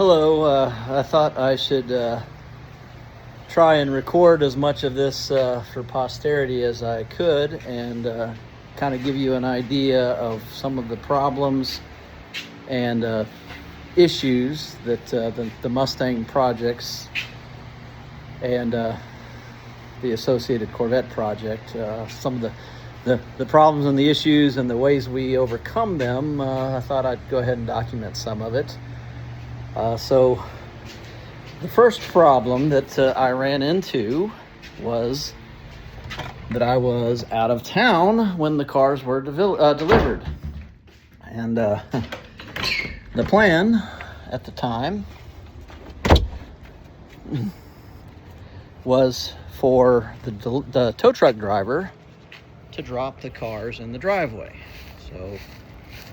Hello, I thought I should try and record as much of this for posterity as I could, and kind of give you an idea of some of the problems and issues that the Mustang projects and the associated Corvette project, some of the problems and the issues and the ways we overcome them. I thought I'd go ahead and document some of it. So the first problem that I ran into was that I was out of town when the cars were delivered. And the plan at the time was for the tow truck driver to drop the cars in the driveway, so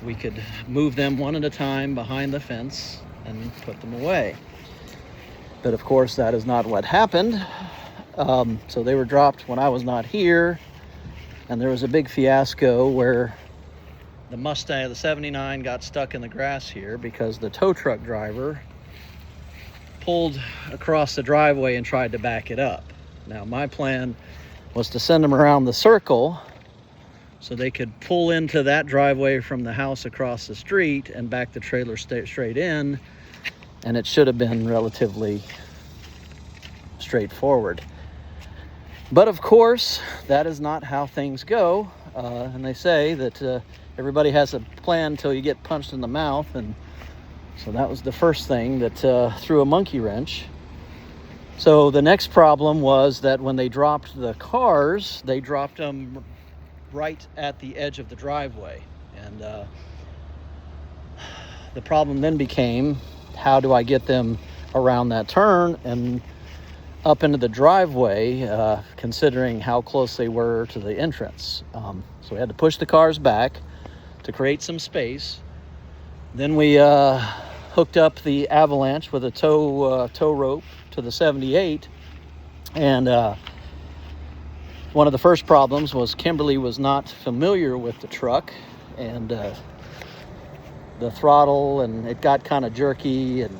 we could move them one at a time behind the fence and put them away. But of course, that is not what happened. So they were dropped when I was not here, and there was a big fiasco where the Mustang, the 79, got stuck in the grass here because the tow truck driver pulled across the driveway and tried to back it up. Now, my plan was to send them around the circle so they could pull into that driveway from the house across the street and back the trailer straight in, and it should have been relatively straightforward. But of course, that is not how things go, and they say that everybody has a plan until you get punched in the mouth, and so that was the first thing that threw a monkey wrench. So the next problem was that when they dropped the cars, they dropped them right at the edge of the driveway, and the problem then became, how do I get them around that turn and up into the driveway, considering how close they were to the entrance. So we had to push the cars back to create some space. Then we hooked up the Avalanche with a tow rope to the 78, and one of the first problems was Kimberly was not familiar with the truck, and the throttle, and it got kind of jerky, and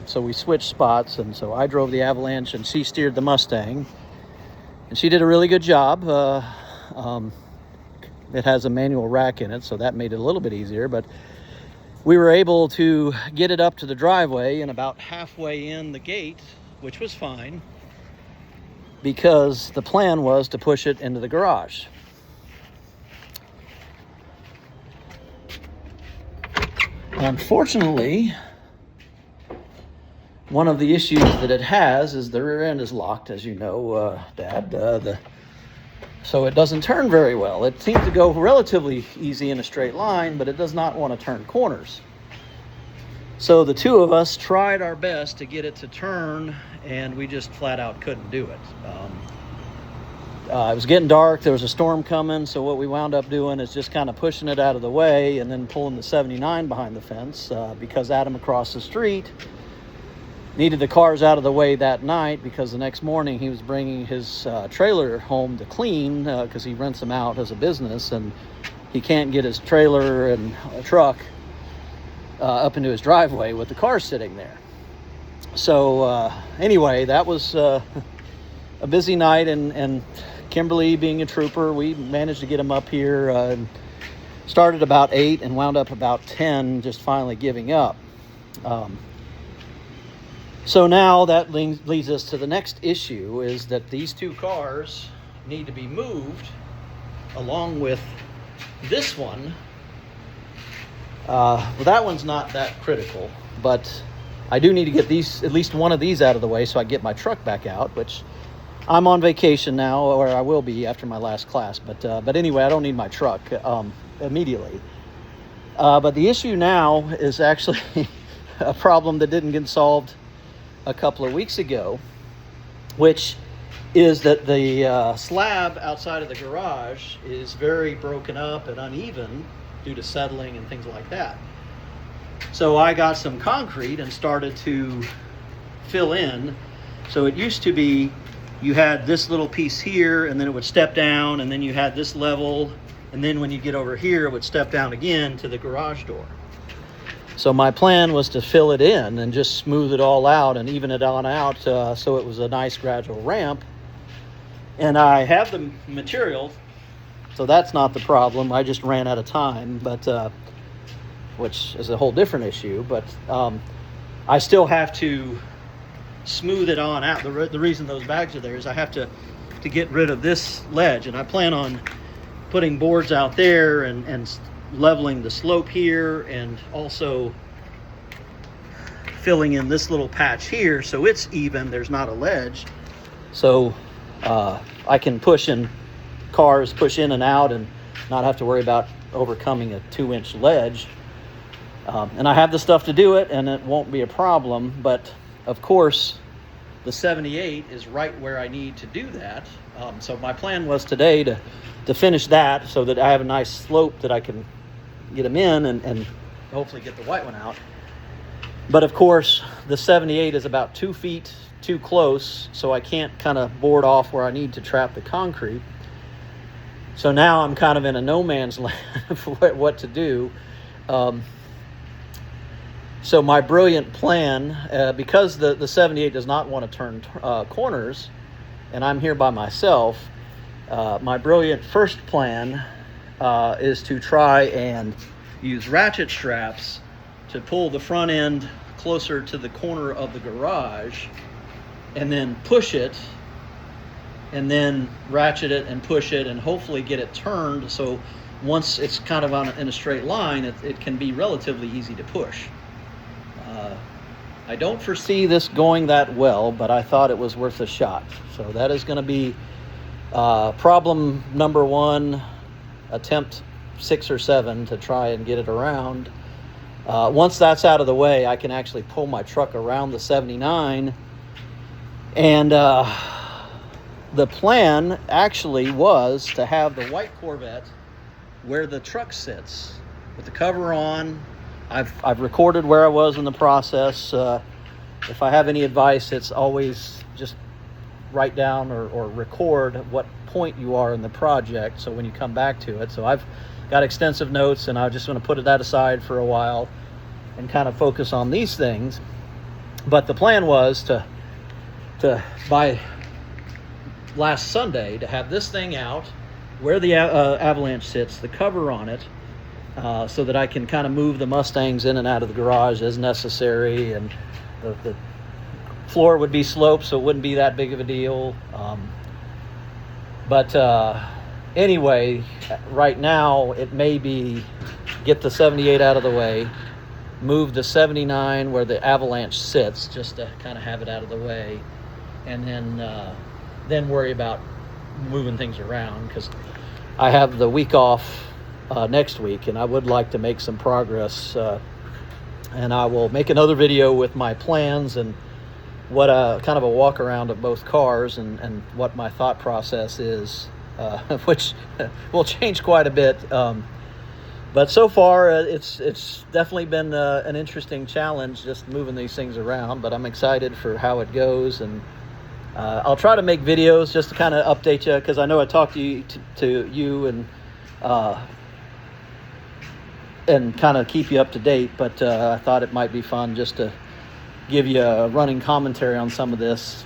so we switched spots, and so I drove the Avalanche and she steered the Mustang, and she did a really good job. It has a manual rack in it, so that made it a little bit easier, but we were able to get it up to the driveway and about halfway in the gate, which was fine, because the plan was to push it into the garage. Unfortunately, one of the issues that it has is the rear end is locked, as you know, Dad. So it doesn't turn very well. It seems to go relatively easy in a straight line, but it does not want to turn corners. So the two of us tried our best to get it to turn, and we just flat out couldn't do it. It was getting dark, there was a storm coming, so what we wound up doing is just kind of pushing it out of the way and then pulling the 79 behind the fence, because Adam across the street needed the cars out of the way that night, because the next morning he was bringing his trailer home to clean, because he rents them out as a business, and he can't get his trailer and a truck up into his driveway with the car sitting there. So anyway, that was a busy night, and Kimberly, being a trooper, we managed to get him up here, and started about 8 and wound up about 10, just finally giving up. So now that leads us to the next issue, is that these two cars need to be moved along with this one. Well, that one's not that critical, but I do need to get at least one of these out of the way so I get my truck back out, which I'm on vacation now, or I will be after my last class. But anyway, I don't need my truck immediately. But the issue now is actually a problem that didn't get solved a couple of weeks ago, which is that the slab outside of the garage is very broken up and uneven due to settling and things like that. So I got some concrete and started to fill in. So it used to be you had this little piece here, and then it would step down, and then you had this level, and then when you get over here, it would step down again to the garage door. So my plan was to fill it in and just smooth it all out and even it on out, so it was a nice gradual ramp. And I have the material, so that's not the problem. I just ran out of time, but which is a whole different issue. But I still have to smooth it on out. The reason those bags are there is I have to get rid of this ledge, and I plan on putting boards out there and leveling the slope here, and also filling in this little patch here so it's even, there's not a ledge, so I can push in and out and not have to worry about overcoming a 2-inch ledge. And I have the stuff to do it, and it won't be a problem. But of course the 78 is right where I need to do that. So my plan was today to finish that so that I have a nice slope that I can get them in and hopefully get the white one out. But of course the 78 is about 2 feet too close, so I can't kind of board off where I need to trap the concrete. So now I'm kind of in a no man's land for what to do. So my brilliant plan, because the 78 does not want to turn corners, and I'm here by myself, my brilliant first plan is to try and use ratchet straps to pull the front end closer to the corner of the garage, and then push it, and then ratchet it and push it, and hopefully get it turned so once it's kind of in a straight line, it can be relatively easy to push. I don't foresee this going that well, but I thought it was worth a shot. So that is going to be problem number 1, attempt 6 or 7 to try and get it around. Once that's out of the way, I can actually pull my truck around the 79. And the plan actually was to have the white Corvette where the truck sits with the cover on. I've recorded where I was in the process. If I have any advice, it's always just write down or record what point you are in the project, so when you come back to it. So I've got extensive notes, and I just want to put that aside for a while and kind of focus on these things. But the plan was to by last Sunday to have this thing out where the Avalanche sits, the cover on it, so that I can kind of move the Mustangs in and out of the garage as necessary, and the floor would be sloped, so it wouldn't be that big of a deal. But anyway, right now it may be get the 78 out of the way, move the 79 where the Avalanche sits, just to kind of have it out of the way, and then worry about moving things around, because I have the week off next week, and I would like to make some progress, and I will make another video with my plans and what kind of a walk around of both cars, and what my thought process is, which will change quite a bit, but so far it's definitely been an interesting challenge just moving these things around. But I'm excited for how it goes, and I'll try to make videos just to kind of update you, because I know I talked to you and kind of keep you up to date, but I thought it might be fun just to give you a running commentary on some of this.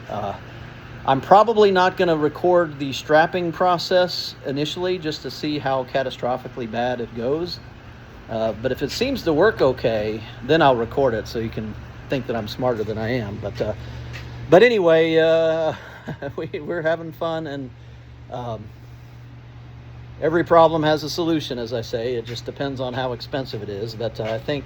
I'm probably not going to record the strapping process initially, just to see how catastrophically bad it goes. But if it seems to work okay, then I'll record it so you can think that I'm smarter than I am. But anyway, we're having fun, and every problem has a solution, as I say. It just depends on how expensive it is. But I think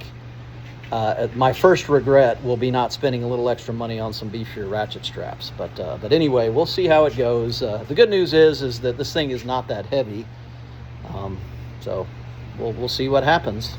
my first regret will be not spending a little extra money on some beefier ratchet straps. But anyway, we'll see how it goes. The good news is that this thing is not that heavy, so we'll see what happens.